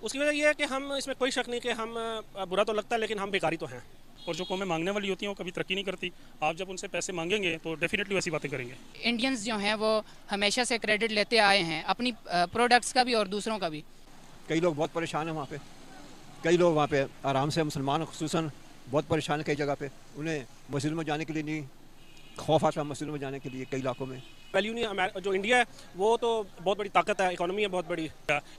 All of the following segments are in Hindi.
उसकी वजह ये है कि हम इसमें कोई शक नहीं कि हम बुरा तो लगता है लेकिन हम बेकारी तो हैं। और जो कौमें मांगने वाली होती हैं वो कभी तरक्की नहीं करती। आप जब उनसे पैसे मांगेंगे तो डेफिनेटली वैसी बातें करेंगे। इंडियंस जो हैं वो हमेशा से क्रेडिट लेते आए हैं अपनी प्रोडक्ट्स का भी और दूसरों का भी। कई लोग बहुत परेशान हैं वहाँ पे, कई लोग वहाँ पे आराम से, मुसलमान खुसूसन बहुत परेशान है कई जगह पे। उन्हें मस्जिद में जाने के लिए नहीं, खौफ आता है मस्जिद में जाने के लिए कई इलाकों में। वैल्यू नहीं, जो इंडिया है वो तो बहुत बड़ी ताकत है, इकोनॉमी है बहुत बड़ी।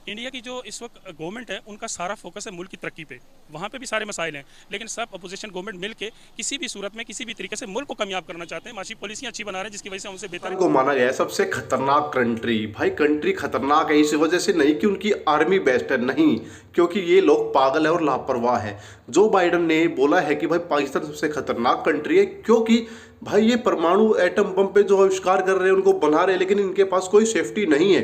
इंडिया की जो इस वक्त गवर्नमेंट है उनका सारा फोकस है मुल्क की तरक्की पे। वहाँ पे भी सारे मसाइल हैं, लेकिन सब अपोजिशन गवर्नमेंट मिल के किसी भी सूरत में किसी भी तरीके से मुल्क को कामयाब करना चाहते हैं। माशी पॉलिसियाँ अच्छी बना रहे हैं जिसकी वजह से उनसे बेहतर को माना गया है सबसे खतरनाक कंट्री। भाई कंट्री खतरनाक है इस वजह से नहीं कि उनकी आर्मी बेस्ट है, नहीं, क्योंकि ये लोग पागल है और लापरवाह है। जो बाइडन ने बोला है कि भाई पाकिस्तान सबसे खतरनाक कंट्री है क्योंकि भाई ये परमाणु एटम बम पे जो आविष्कार कर रहे हैं उनको बना रहे हैं, लेकिन इनके पास कोई सेफ्टी नहीं है।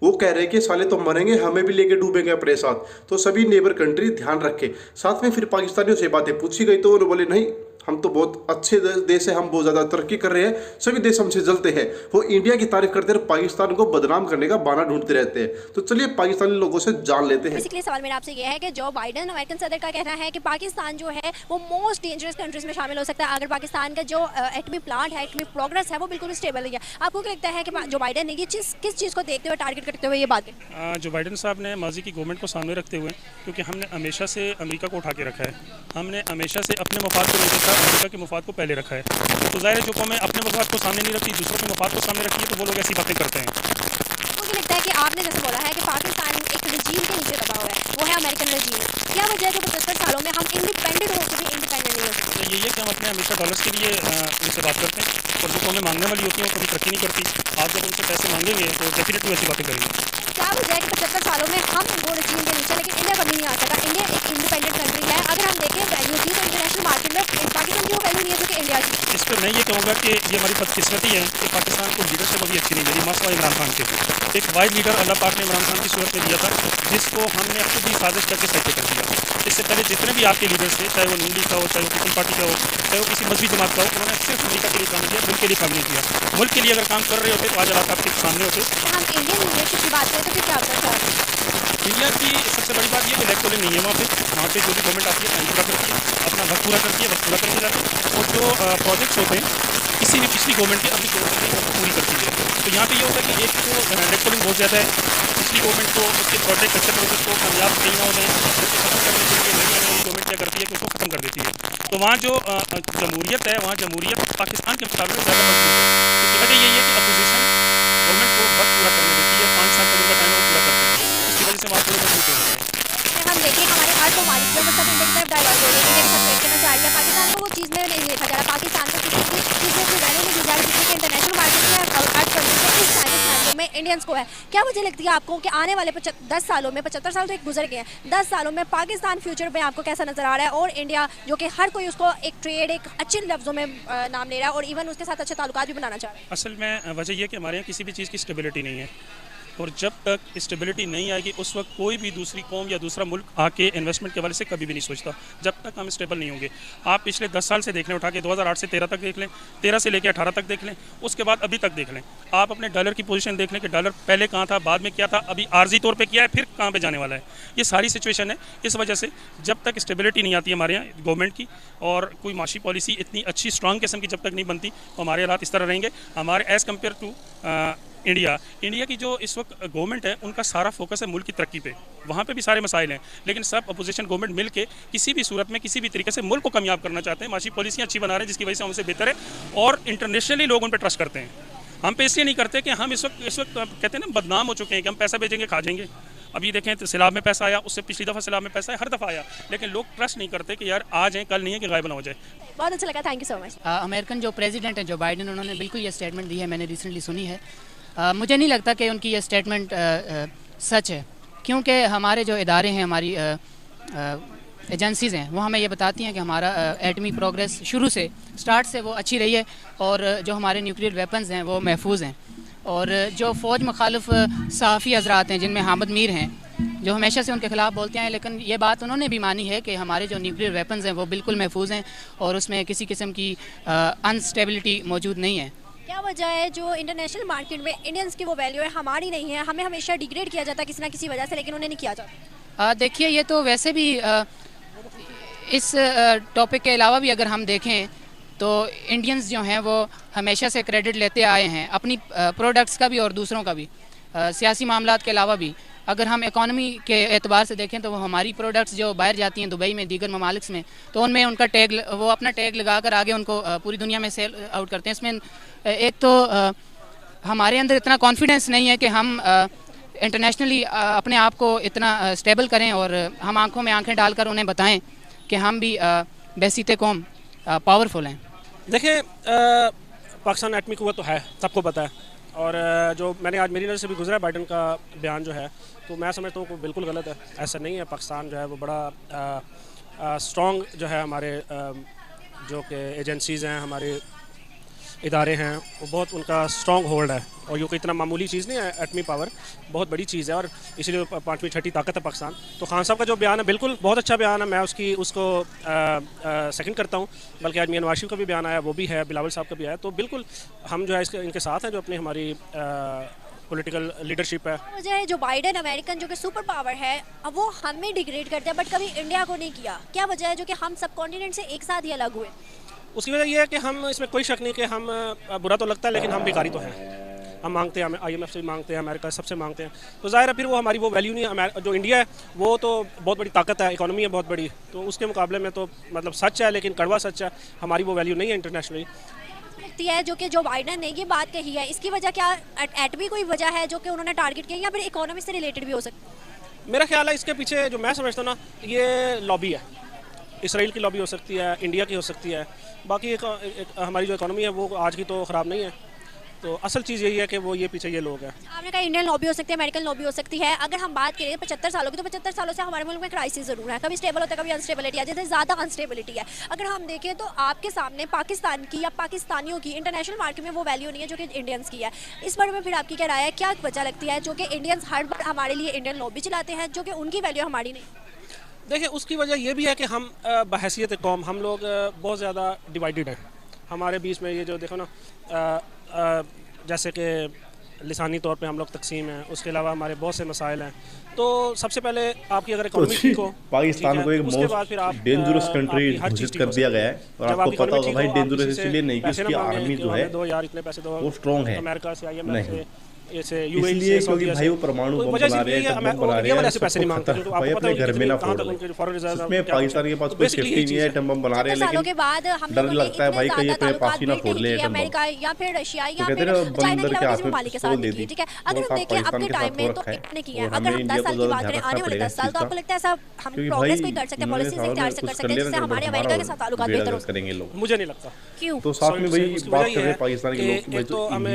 वो कह रहे हैं कि साले तो मरेंगे, हमें भी लेके डूबेंगे अपने साथ। तो सभी नेबर कंट्री ध्यान रखे। साथ में फिर पाकिस्तानियों से बातें पूछी गई तो उन्होंने बोले नहीं, हम तो बहुत अच्छे देश है, हम बहुत ज़्यादा तरक्की कर रहे हैं, सभी देश हमसे जलते हैं। वो इंडिया की तारीफ करते हैं, पाकिस्तान को बदनाम करने का बहाना ढूंढते रहते हैं। तो चलिए पाकिस्तानी लोगों से जान लेते हैं। बेसिकली सवाल मेरा आपसे ये है कि जो बाइडन अमेरिकन सदर का कहना है कि पाकिस्तान जो है वो मोस्ट डेंजरस कंट्रीज में शामिल हो सकता है अगर पाकिस्तान का जो एटमी प्लांट है, एटमी प्रोग्रेस है वो बिल्कुल स्टेबल नहीं है। आपको क्या लगता है कि जो बाइडन ने ये किस चीज़ को देखते हुए, टारगेट करते हुए ये बात है? जो बाइडन साहब ने माजी की गवर्नमेंट को सामने रखते हुए, क्योंकि हमने हमेशा से अमेरिका को उठा के रखा है, हमने हमेशा से अपने मफाद को नहीं देखा, अमेरिका के मफाद को पहले रखा है। तो जाहिर है जो कौमें अपने मफाद को सामने नहीं रखती, दूसरों के मफाद को सामने रखती है, तो वो लोग ऐसी बातें करते हैं। मुझे लगता है कि आपने जैसे बोला है कि पाकिस्तान एक रजीम के नीचे दबा हुआ है, वो है अमेरिकन रजीम। क्या वजह है कि 75 सालों में हम इंडिपेंडेंट हो के भी इंडिपेंडेंट नहीं हो सकते? तो यही है कि हम अपने हमेशा डॉलर्स के लिए उनसे बात करते हैं, और जो कौमें मांगने वाली होती हैं वो कभी तरक्की नहीं करती। आप जब उनसे पैसे मांगेंगे तो डेफिनेटली वैसी बातें करेंगे। क्या वजह है कि 75 सालों में हम वो रजीम के नीचे, लेकिन इंडिया कभी नहीं आ सका? इंडिया एक इंडिपेंडेंट कंट्री है। अगर हम देखें वैल्यू की तो इंटरनेशनल मार्केट में पाकिस्तान की वो वैल्यू नहीं है जो कि इंडिया की। इस पर मैं ये कहूँगा कि ये हमारी बदकिस्मती है कि पाकिस्तान को लीडरशिप अभी अच्छी नहीं मिली। मसला इमरान खान के एक वाइड लीडर अल्लाह पाक ने इमरान खान की सूरत में दिया था, जिसको हमने खुद ही साजिश करके सत्य कर दिया। इससे पहले जितने भी आपके लीडर्स थे, चाहे वो नून लीग का हो, चाहे वो पीपल पार्टी का हो, चाहे वो किसी मजहबी जमात का हो, उन्होंने सिर्फ अमेरिका के लिए काम किया, मुल्क के लिए काम नहीं किया। मुल्क के लिए अगर काम कर रहे होते तो आज हालात आपके सामने होते। हम इंडियन लीडरशिप की बात करें तो फिर क्या होता है? इंडिया की सबसे बड़ी बात ये कि इलेक्टोरल नहीं है वहाँ पे जो भी गवर्नमेंट आती है टाइम पूरा करती है, अपना वक्त पूरा करती है, वक्त पूरा करके जाती है, और जो प्रोजेक्ट्स होते हैं किसी भी पिछली गवर्नमेंट के अभी गवर्नमेंट पूरी करती है। तो यहाँ पे ये होता है कि एक तो इलेक्टोरल बहुत ज़्यादा है, पिछली गवर्नमेंट को उसके प्रोजेक्ट अच्छे प्रोजेक्ट को कामयाब कहीं ना हो जाए, उसको खत्म करने के लिए नई आने वाली गवर्नमेंट क्या करती है कि उसको खत्म कर देती है। तो वहाँ जो जमहूरियत है, वहाँ जमहूरियत पाकिस्तान के मुकाबले ज़्यादा मजबूत है। इसकी वजह यही है कि अपोजिशन गवर्नमेंट को वक्त पूरा करने देती है, 5 साल का उनका टाइम है वो पूरा करते हैं, इसकी वजह से वहाँ थोड़े मजबूत हो जाते हैं। हम देखें हमारे हर ममालिक में मतलब इंडिया की तरफ डाइवर्ट हो रही है, इंडिया की तरफ देखना चाह रही है। पाकिस्तान को वो चीज़ में नहीं देखा जा रहा, पाकिस्तान को किसी भी चीज़ में वैल्यू नहीं दी जा रही जितनी कि इंटरनेशनल मार्केट में और अर्थ कंट्री में इस टाइम में इंडियंस को है। क्या वजह लगती है आपको कि आने वाले 10 सालों में, 75 साल तो एक गुजर गए हैं, 10 सालों में पाकिस्तान फ्यूचर में आपको कैसा नजर आ रहा है? और इंडिया जो कि हर कोई उसको एक ट्रेड, एक अच्छे लफ्जों में नाम ले रहा है और इवन उसके साथ अच्छे ताल्लुकात भी बनाना चाह रहा है। असल में वजह यह कि हमारे यहाँ किसी भी चीज़ की स्टेबिलिटी नहीं है, और जब तक स्टेबिलिटी नहीं आएगी उस वक्त कोई भी दूसरी कौम या दूसरा मुल्क आके इन्वेस्टमेंट के वाले से कभी भी नहीं सोचता, जब तक हम स्टेबल नहीं होंगे। आप पिछले 10 साल से देख लें, उठा के 2008 से 13 तक देख लें, 13 से लेकर 18 तक देख लें, उसके बाद अभी तक देख लें। आप अपने डॉलर की पोजीशन देख लें कि डॉलर पहले कहाँ था, बाद में क्या था, अभी आर्जी तौर पे क्या है, फिर कहाँ पे जाने वाला है। ये सारी सिचुएशन है। इस वजह से जब तक स्टेबिलिटी नहीं आती हमारे यहाँ गवर्नमेंट की, और कोई माशी पॉलिसी इतनी अच्छी स्ट्रॉन्ग किस्म की जब तक नहीं बनती, तो हमारे हालात इस तरह रहेंगे। हमारे एज़ कम्पेयर टू इंडिया की जो इस वक्त गवर्नमेंट है उनका सारा फोकस है मुल्क की तरक्की पे। वहाँ पे भी सारे मसाइल हैं, लेकिन सब अपोजिशन गवर्नमेंट मिल के किसी भी सूरत में किसी भी तरीके से मुल्क को कामयाब करना चाहते हैं। माशी पॉलिसियाँ अच्छी बना रहे हैं जिसकी वजह से हमसे बेहतर है, और इंटरनेशनली लोग उन पर ट्रस्ट करते हैं। हम पे इसलिए नहीं करते कि हम इस वक्त कहते हैं ना, बदनाम हो चुके हैं कि हम पैसा भेजेंगे खा जाएंगे। अभी देखें तो सैलाब में पैसा आया, उससे पिछली दफ़ा सैलाब में पैसा आया, हर दफ़ा आया, लेकिन लोग ट्रस्ट नहीं करते कि यार आज हैं कल नहीं है कि गायब ना हो जाए। बहुत अच्छा लगा, thank you so much. American जो प्रेसिडेंट है जो बाइडन, उन्होंने बिल्कुल ये स्टेटमेंट दी है, मैंने रिसेंटली सुनी है। मुझे नहीं लगता कि उनकी ये स्टेटमेंट सच है, क्योंकि हमारे जो इदारे हैं, हमारी एजेंसीज़ हैं, वो हमें ये बताती हैं कि हमारा एटमी प्रोग्रेस शुरू से स्टार्ट से वो अच्छी रही है, और जो हमारे न्यूक्लियर वेपन्स हैं वो महफूज हैं। और जो फ़ौज मुखालिफ सहाफ़ी हजरात हैं, जिनमें हामिद मीर हैं, जो हमेशा से उनके ख़िलाफ़ बोलते हैं, लेकिन ये बात उन्होंने भी मानी है कि हमारे जो न्यूक्लियर वेपन्स हैं वो बिल्कुल महफूज हैं और उसमें किसी किस्म की अनस्टेबिलिटी मौजूद नहीं है। क्या वजह है जो इंटरनेशनल मार्केट में इंडियंस की वो वैल्यू है हमारी नहीं है? हमें हमेशा डिग्रेड किया जाता है किसी ना किसी वजह से, लेकिन उन्हें नहीं किया जाता। देखिए, ये तो वैसे भी इस टॉपिक के अलावा भी अगर हम देखें तो इंडियंस जो हैं वो हमेशा से क्रेडिट लेते आए हैं अपनी प्रोडक्ट्स का भी और दूसरों का भी, सियासी मामलात के अलावा भी। अगर हम इकॉनमी के एतबार से देखें तो वो हमारी प्रोडक्ट्स जो बाहर जाती हैं दुबई में, दीगर ममालिक में, तो उनमें उनका टैग, वो अपना टैग लगा कर आगे उनको पूरी दुनिया में सेल आउट करते हैं। इसमें एक तो हमारे अंदर इतना कॉन्फिडेंस नहीं है कि हम इंटरनेशनली अपने आप को इतना स्टेबल करें और हम आंखों में आंखें डालकर उन्हें बताएं कि हम भी बहसीते कौम पावरफुल हैं। देखिए, पाकिस्तान एटमी कुव्वत तो है, सबको पता है। और जो मैंने आज मेरी नज़र से भी गुजरा बाइडन का बयान जो है, तो मैं समझता हूँ कि बिल्कुल गलत है। ऐसा नहीं है। पाकिस्तान जो है वो बड़ा स्ट्रॉन्ग जो है, हमारे जो कि एजेंसीज़ हैं, हमारे इदारे हैं, वो बहुत उनका स्ट्रॉन्ग होल्ड है। और ये कोई इतना मामूली चीज़ नहीं है, एटमी पावर बहुत बड़ी चीज़ है और इसीलिए 5वीं 6ठी ताकत है पाकिस्तान। तो खान साहब का जो बयान है बिल्कुल बहुत अच्छा बयान है, मैं उसको सेकंड करता हूँ। बल्कि आज मियां नवाज शरीफ का भी बयान आया, वो भी है, बिलावल साहब का भी आया। तो बिल्कुल हम जो है इनके साथ हैं, जो अपनी हमारी पॉलिटिकल लीडरशिप है। वजह है जो बाइडन अमेरिकन जो कि सुपर पावर है, अब वो हमें डिग्रेड करते हैं बट कभी इंडिया को नहीं किया। क्या वजह है जो कि हम सब कॉन्टिनेंट से एक साथ ही अलग हुए? उसकी वजह यह है कि हम, इसमें कोई शक नहीं कि हम, बुरा तो लगता है लेकिन हम भिखारी तो हैं। हम मांगते हैं, हम IMF से मांगते हैं, अमेरिका सबसे मांगते हैं। तो ज़ाहिर है फिर वो हमारी वो वैल्यू नहीं है। जो इंडिया है वो तो बहुत बड़ी ताकत है, इकोनॉमी है बहुत बड़ी, तो उसके मुकाबले में तो मतलब सच है, लेकिन कड़वा सच है, हमारी वो वैल्यू नहीं है इंटरनेशनली। लगती है जो कि जो बाइडन ने ये बात कही है, इसकी वजह क्या एटमी कोई वजह है जो कि उन्होंने टारगेट किया, या फिर इकोनॉमी से रिलेटेड भी हो सकती है? मेरा ख्याल है इसके पीछे जो मैं समझता हूँ ना, ये लॉबी है। इसराइल की लॉबी हो सकती है, इंडिया की हो सकती है। बाकी एक हमारी जो इकोनॉमी है वो आज की तो ख़राब नहीं है। तो असल चीज़ यही है कि वो ये पीछे ये लोग हैं। आपने कहा इंडियन लॉबी हो सकती है, अमेरिकन लॉबी हो सकती है। अगर हम बात करें 75 सालों की, तो 75 सालों से हमारे मुल्क में क्राइसिस ज़रूर है। कभी स्टेबल होता है, कभी अनस्टेबिलिटी आ जाती है, ज़्यादा अनस्टेबिलिटी है। अगर हम देखें तो आपके सामने पाकिस्तान की या पाकिस्तानियों की इंटरनेशनल मार्केट में वो वैल्यू नहीं है जो कि इंडियंस की है। इस बारे में फिर आपकी क्या राय है? क्या वजह लगती है जो कि इंडियंस हर बार हमारे लिए इंडियन लॉबी चलाते हैं जो कि उनकी वैल्यू हमारी नहीं? देखिए, उसकी वजह ये भी है कि हम बहैसियत कौम हम लोग बहुत ज़्यादा डिवाइडेड हैं। हमारे बीच में ये जो देखो ना, जैसे कि लिसानी तौर पे हम लोग तकसीम हैं, उसके अलावा हमारे बहुत से मसाइल हैं। तो सबसे पहले आपकी अगर इकोनॉमी ठीक हो, पाकिस्तान को एक मोस्ट डेंजरस कंट्री घोषित कर दिया गया है। और आपको पता होगा भाई, डेंजरस इसलिए नहीं कि उसकी आर्मी जो है वो स्ट्रॉन्ग है, अमेरिका से, IMF नहीं से, इसलिए क्योंकि भाई वो परमाणु बम बना रहे हैं, बम बना रहे हैं, भाई अपने घर में ना फोड़ लें। उसमें पाकिस्तान के पास कोई सेफ्टी नहीं है, एटम बम बना रहे हैं, लेकिन डर लगता है भाई कहीं अपने पास ही ना फोड़ ले एटम बम। या फिर रशिया या फिर बंदर के हाथ में के साथ दे दी। ठीक है, अगर हम देखें अपने टाइम में तो इतने किए हैं। अगर हम 10 साल की बात करें, आने वाले 10 साल, तो आपको लगता है ऐसा हम प्रोग्रेस कोई कर सकते हैं, पॉलिसी से इख्तियार से कर सकते हैं जिससे हमारे अमेरिका के साथ ताल्लुकात बेहतर हो करेंगे लोग? मुझे नहीं लगता। क्यों? तो साथ में भाई बात कर रहे हैं पाकिस्तान के लोग, तो हमें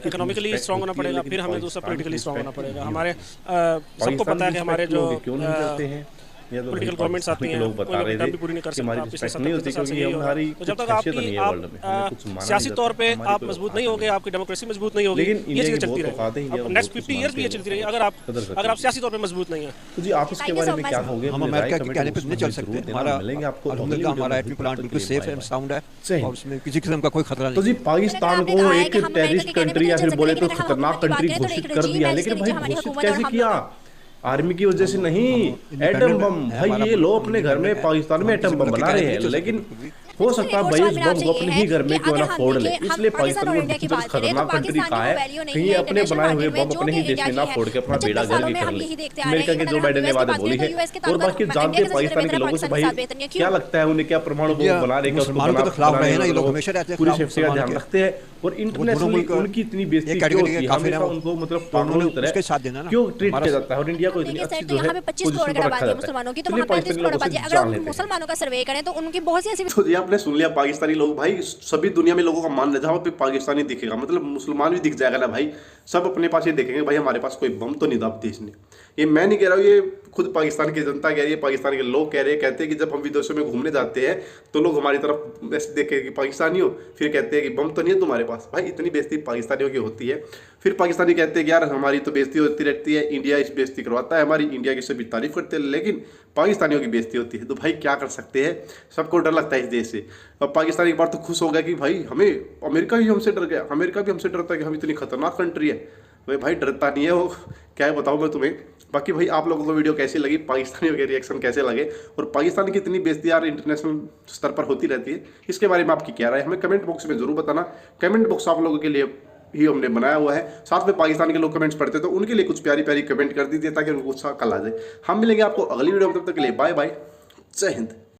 इकोनॉमिकली स्ट्रॉन्ग होना पड़ेगा, फिर हमें दूसरा पॉलिटिकली स्ट्रॉन्ग होना पड़ेगा। हमारे सबको पता है कि हमारे जो क्यों नहीं करते हैं, पॉलिटिकल गवर्नमेंट्स आती हैं, लोग बता रहे थे भी पूरी नहीं कर कि हमारी रिस्पेक्ट नहीं होती क्योंकि हमारी तो जब तक आपकी सियासी तौर पे आप मजबूत नहीं होगे, आपकी डेमोक्रेसी मजबूत नहीं होगी, ये चीज़ें चलती रहेगी। नेक्स्ट 50 ईयर्स भी ये चलती रहेगी अगर आप सियासी तौर पे मजबूत नहीं है। तो जी आप इसके बारे में क्या कहोगे? हम अमेरिका के कहने पे नहीं चल सकते। हमारा अल्हम्दुलिल्लाह हमारा एटमी प्लांट बिल्कुल सेफ है, साउंड है और उसमें किसी किस्म का कोई खतरा नहीं। तो जी पाकिस्तान को एक टेररिस्ट कंट्री या फिर बोले तो खतरनाक कंट्री घोषित कर दिया, लेकिन भाई घोषित कैसे किया? आर्मी की वजह से नहीं, एटम बम। भाई ये लोग अपने घर में पाकिस्तान में एटम बम बना रहे हैं, लेकिन हो सकता है भाई उस बम को अपने ही घर में क्यों ना फोड़ ले। इसलिए पाकिस्तान में बहुत खतरनाक कंट्री कहा है, कहीं अपने बनाए हुए बम अपने ही देश में ना फोड़ के अपना बेड़ा गर्क कर ले। अमेरिका के जो बाइडन ने बातें बोली है, और बाकी जानते हैं पाकिस्तान के लोगों से भाई क्या लगता है उन्हें, क्या परमाणु बम बना रहे हैं, पूरी सेफ्टी का ध्यान रखते हैं और इंटरनेशनली उनकी इतनी बेइज्जती क्यों होती है? हमेशा उनको मतलब पागलों की तरह क्यों ट्रीट किया जाता है? और इंडिया को इतनी अच्छी जो है 25 करोड़ की आबादी है मुसलमानों की, तो वहां 35 करोड़ आबादी है। अगर हम मुसलमानों का सर्वे करें तो उनकी बहुत सी ऐसी। तो ये आपने सुन लिया, पाकिस्तानी लोग भाई सभी दुनिया में लोगों का मान जहाँ पे पाकिस्तानी दिखेगा, मतलब मुसलमान भी दिख जाएगा ना भाई, सब अपने पास ये देखेंगे भाई हमारे पास कोई बम तो नहीं दाब देश ने। ये मैं नहीं कह रहा हूँ, ये खुद पाकिस्तान की जनता कह रही है, पाकिस्तान के लोग कह रहे हैं। कहते हैं कि जब हम विदेशों में घूमने जाते हैं तो लोग हमारी तरफ ऐसे देखे कि पाकिस्तानी हो, फिर कहते हैं कि बम तो नहीं है तुम्हारे पास। भाई इतनी बेइज्जती पाकिस्तानियों की होती है, फिर पाकिस्तानी कहते हैं कि यार हमारी तो बेइज्जती होती रहती है, इंडिया इस बेइज्जती करवाता है हमारी, इंडिया की सभी तारीफ करते हैं, लेकिन पाकिस्तानियों की बेइज्जती होती है। तो भाई क्या कर सकते हैं, सबको डर लगता है इस देश से। अब पाकिस्तान एक बार तो खुश हो गया कि भाई हमें अमेरिका भी हमसे डर गया, अमेरिका भी हमसे डरता है कि हम इतनी खतरनाक कंट्री है। भाई डरता नहीं है वो, क्या है बताऊँ मैं तुम्हें। बाकी भाई आप लोगों को वीडियो कैसी लगी, पाकिस्तानियों के रिएक्शन कैसे लगे, और पाकिस्तान की इतनी बेइज्जती यार इंटरनेशनल स्तर पर होती रहती है, इसके बारे में आपकी क्या राय है हमें कमेंट बॉक्स में जरूर बताना। कमेंट बॉक्स आप लोगों के लिए ही हमने बनाया हुआ है, साथ में पाकिस्तान के लोग कमेंट्स पढ़ते तो उनके लिए कुछ प्यारी प्यारी कमेंट कर दीजिए ताकि उनको उत्साह कल आ जाए। हम मिलेंगे आपको अगली वीडियो में, तब तक के लिए बाय बाय, जय हिंद।